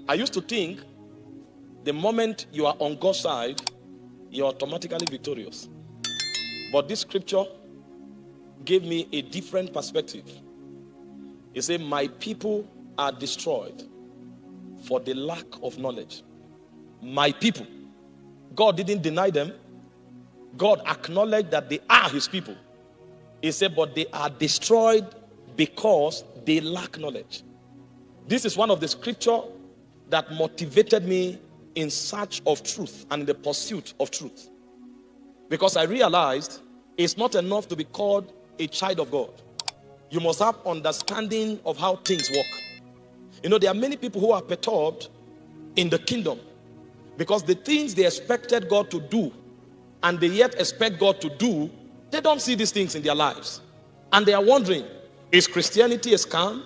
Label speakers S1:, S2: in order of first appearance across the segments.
S1: I used to think the moment you are on God's side, you're automatically victorious. But this scripture gave me a different perspective. It said, my people are destroyed for the lack of knowledge. My people. God didn't deny them. God acknowledged that they are his people. He said, but they are destroyed because they lack knowledge. This is one of the scripture that motivated me in search of truth and in the pursuit of truth. Because I realized it's not enough to be called a child of God. You must have understanding of how things work. You know, there are many people who are perturbed in the kingdom because the things they expected God to do and they yet expect God to do, they don't see these things in their lives. And they are wondering, is Christianity a scam?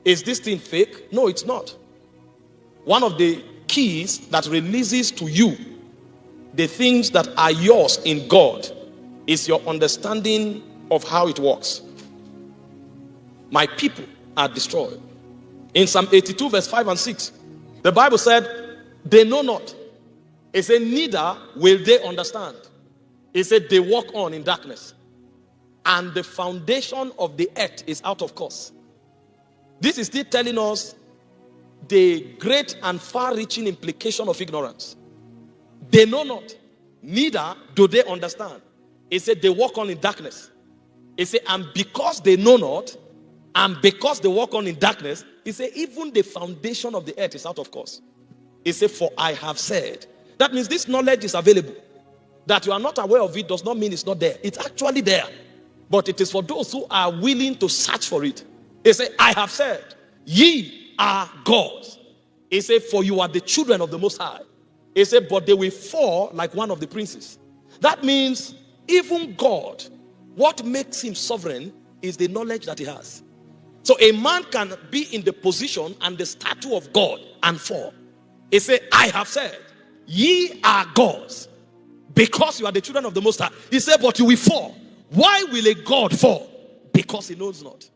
S1: Is this thing fake? No, it's not. One of the keys that releases to you the things that are yours in God is your understanding of how it works. My people are destroyed. In Psalm 82 verse 5 and 6, the Bible said, they know not. It said, neither will they understand. It said, they walk on in darkness, and the foundation of the earth is out of course. This is still telling us the great and far-reaching implication of ignorance. They know not, neither do they understand. It said they walk on in darkness. It said, and because they know not, and because they walk on in darkness, it said even the foundation of the earth is out of course. It said, for I have said. That means this knowledge is available. That you are not aware of it does not mean it's not there. It's actually there. But it is for those who are willing to search for it. It said, I have said, ye are gods. It said, for you are the children of the Most High. It said, but they will fall like one of the princes. That means even God, what makes him sovereign is the knowledge that he has. So a man can be in the position and the statue of God and fall. It said, I have said, ye are gods, because you are the children of the Most High. He said, but you will fall. Why will a God fall? Because he knows not.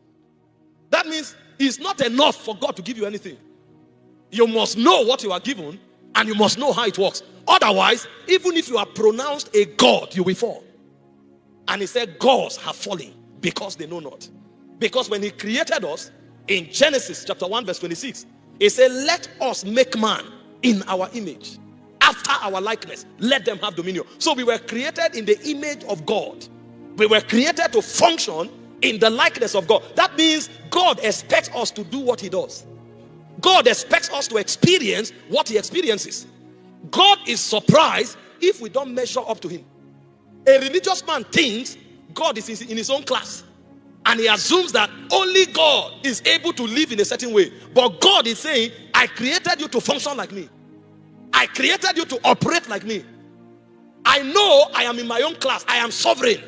S1: That means it's not enough for God to give you anything. You must know what you are given, and you must know how it works. Otherwise, even if you are pronounced a God, you will fall. And he said, gods have fallen because they know not. Because when he created us, in Genesis chapter 1 verse 26, he said, let us make man in our image, after our likeness. Let them have dominion. So we were created in the image of God. We were created to function in the likeness of God. That means God expects us to do what he does. God expects us to experience what he experiences. God is surprised if we don't measure up to him. A religious man thinks God is in his own class, and he assumes that only God is able to live in a certain way. But God is saying, I created you to function like me. I created you to operate like me. I know I am in my own class. I am sovereign.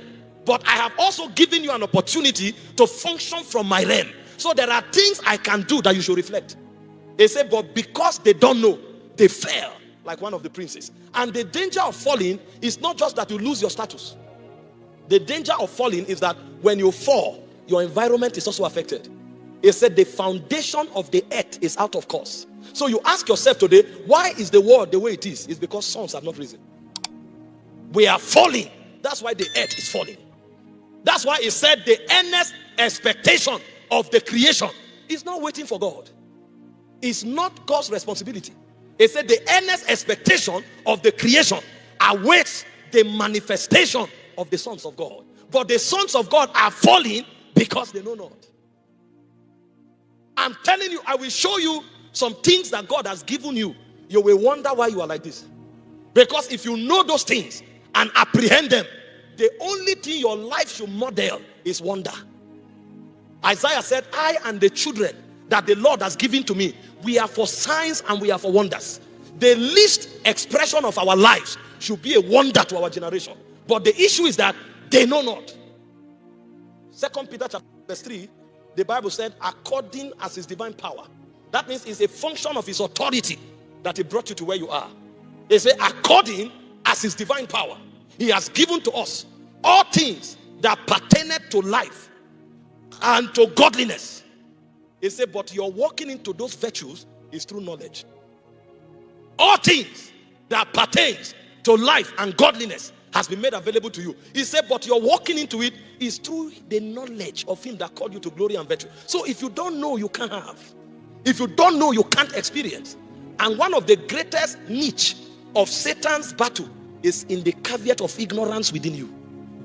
S1: But I have also given you an opportunity to function from my realm. So there are things I can do that you should reflect. They say, but because they don't know, they fail like one of the princes. And the danger of falling is not just that you lose your status. The danger of falling is that when you fall, your environment is also affected. It said the foundation of the earth is out of course. So you ask yourself today, why is the world the way it is? It's because suns have not risen. We are falling. That's why the earth is falling. That's why it said the earnest expectation of the creation is not waiting for God. It's not God's responsibility. It said the earnest expectation of the creation awaits the manifestation of the sons of God. But the sons of God are falling because they know not. I'm telling you, I will show you some things that God has given you. You will wonder why you are like this. Because if you know those things and apprehend them, the only thing your life should model is wonder. Isaiah said, I and the children that the Lord has given to me, we are for signs and we are for wonders. The least expression of our lives should be a wonder to our generation. But the issue is that they know not. 2 Peter chapter verse 3, the Bible said, according as his divine power. That means it's a function of his authority that he brought you to where you are. They say, according as his divine power, he has given to us all things that pertain to life and to godliness. He said, but you're walking into those virtues is through knowledge. all things that pertains to life and godliness has been made available to you. He said, but you're walking into it is through the knowledge of him that called you to glory and virtue. So if you don't know, you can't have. If you don't know, you can't experience. And one of the greatest niche of Satan's battle is in the caveat of ignorance within you.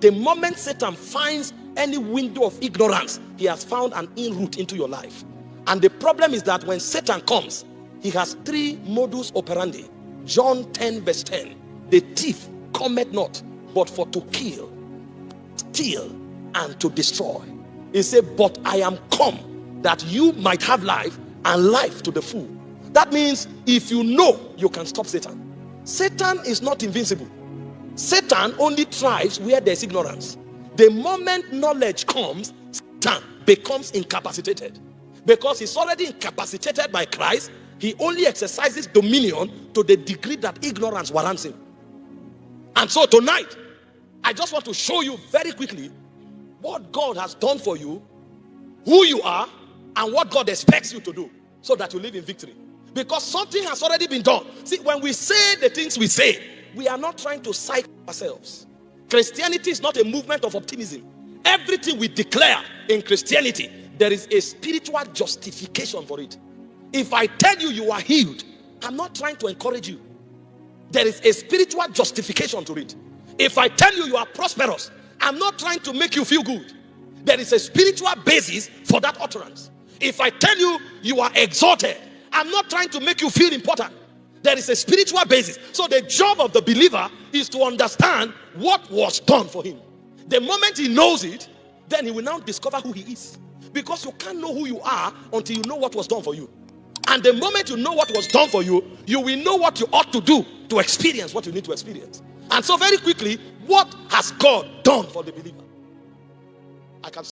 S1: The moment Satan finds any window of ignorance, he has found an in-route into your life. And the problem is that when Satan comes, he has three modus operandi. John 10 verse 10. The thief cometh not, but for to kill, steal, and to destroy. He said, but I am come that you might have life, and life to the full. That means if you know, you can stop Satan. Satan is not invincible. Satan only thrives where there's ignorance. The moment knowledge comes, Satan becomes incapacitated. Because he's already incapacitated by Christ, he only exercises dominion to the degree that ignorance warrants him. And so tonight, I just want to show you very quickly what God has done for you, who you are, and what God expects you to do, so that you live in victory. Because something has already been done. See, when we say the things we say, we are not trying to psych ourselves. Christianity is not a movement of optimism. Everything we declare in Christianity, there is a spiritual justification for it. If I tell you you are healed, I'm not trying to encourage you. There is a spiritual justification to it. If I tell you you are prosperous, I'm not trying to make you feel good. There is a spiritual basis for that utterance. If I tell you you are exalted, I'm not trying to make you feel important. There is a spiritual basis. So the job of the believer is to understand what was done for him. The moment he knows it, then he will now discover who he is. Because you can't know who you are until you know what was done for you. And the moment you know what was done for you, you will know what you ought to do to experience what you need to experience. And so very quickly, what has God done for the believer? I can